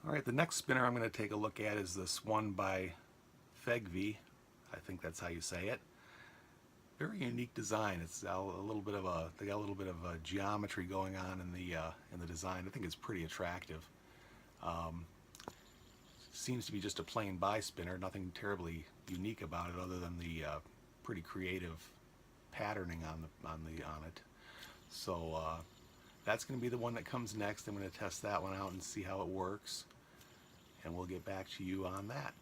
Alright, the next spinner I'm going to take a look at is this one by FEGVE. I think that's how you say it. Very unique design. It's a little bit of they got a little bit of geometry going on in the design. I think it's pretty attractive. Seems to be just a plain bi spinner. Nothing terribly unique about it other than the pretty creative patterning on it. So that's going to be the one that comes next. I'm going to test that one out and see how it works, and we'll get back to you on that.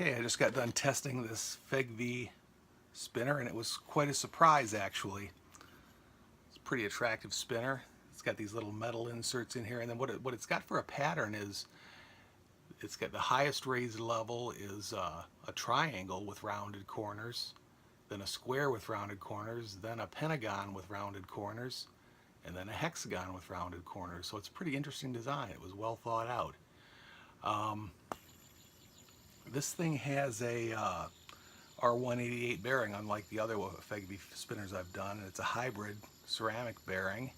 Okay, I just got done testing this FEGVE spinner, and it was quite a surprise actually. It's a pretty attractive spinner. It's got these little metal inserts in here, and then what it's got for a pattern is it's got the highest raised level is a triangle with rounded corners, then a square with rounded corners, then a pentagon with rounded corners, and then a hexagon with rounded corners. So it's a pretty interesting design. It was well thought out. This thing has a R188 bearing, unlike the other FEGVE spinners I've done, and it's a hybrid ceramic bearing.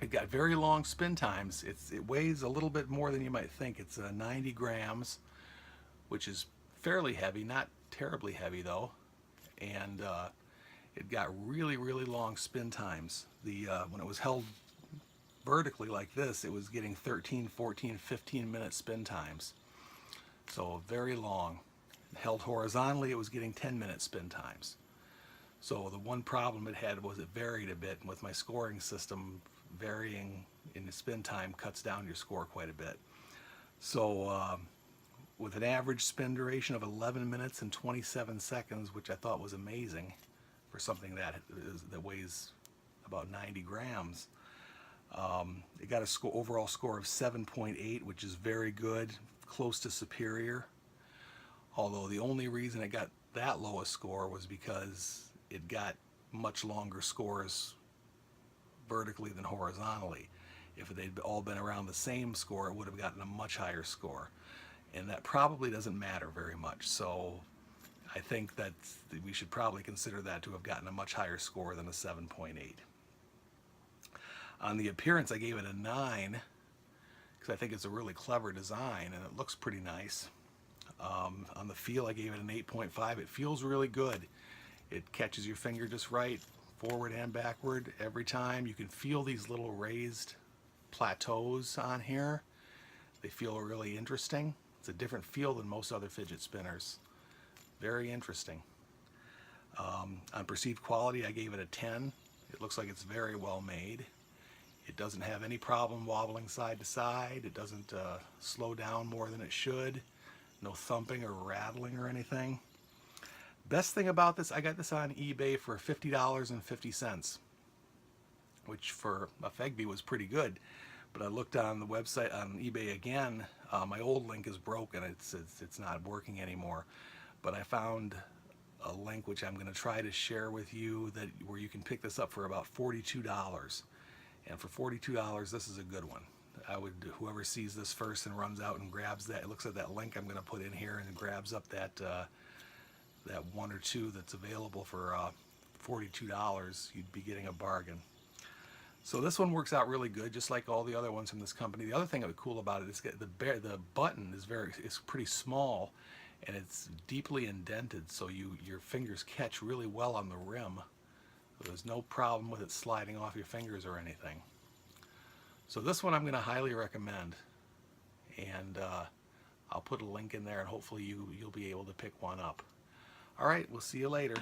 It got very long spin times. It weighs a little bit more than you might think. It's 90 grams, which is fairly heavy, not terribly heavy though, and it got really long spin times. When it was held vertically like this, it was getting 13, 14, 15 minute spin times. So very long. Held horizontally, it was getting 10-minute spin times. So the one problem it had was it varied a bit, and with my scoring system, varying in the spin time cuts down your score quite a bit. So with an average spin duration of 11 minutes and 27 seconds, which I thought was amazing for something that weighs about 90 grams, it got a overall score of 7.8, which is very good, close to superior. Although the only reason it got that low a score was because it got much longer scores vertically than horizontally. If they'd all been around the same score, it would have gotten a much higher score. And that probably doesn't matter very much. So I think that we should probably consider that to have gotten a much higher score than a 7.8. On the appearance, I gave it a 9 because I think it's a really clever design and it looks pretty nice. On the feel, I gave it an 8.5. It feels really good. It catches your finger just right, forward and backward every time. You can feel these little raised plateaus on here. They feel really interesting. It's a different feel than most other fidget spinners. Very interesting. On perceived quality, I gave it a 10. It looks like it's very well made. It doesn't have any problem wobbling side to side. It doesn't slow down more than it should. No thumping or rattling or anything. Best thing about this, I got this on eBay for $50.50, which for a FEGVE was pretty good. But I looked on the website on eBay again. My old link is broken. It's not working anymore. But I found a link which I'm going to try to share with you where you can pick this up for about $42. And for $42, this is a good one. Whoever sees this first and runs out and grabs that, looks at that link I'm going to put in here and grabs up that one or two that's available for $42, you'd be getting a bargain. So this one works out really good, just like all the other ones from this company. The other thing that was cool about it is the button is pretty small, and it's deeply indented, so your fingers catch really well on the rim. There's no problem with it sliding off your fingers or anything. So this one I'm going to highly recommend, and I'll put a link in there, and hopefully you'll be able to pick one up. All right, we'll see you later.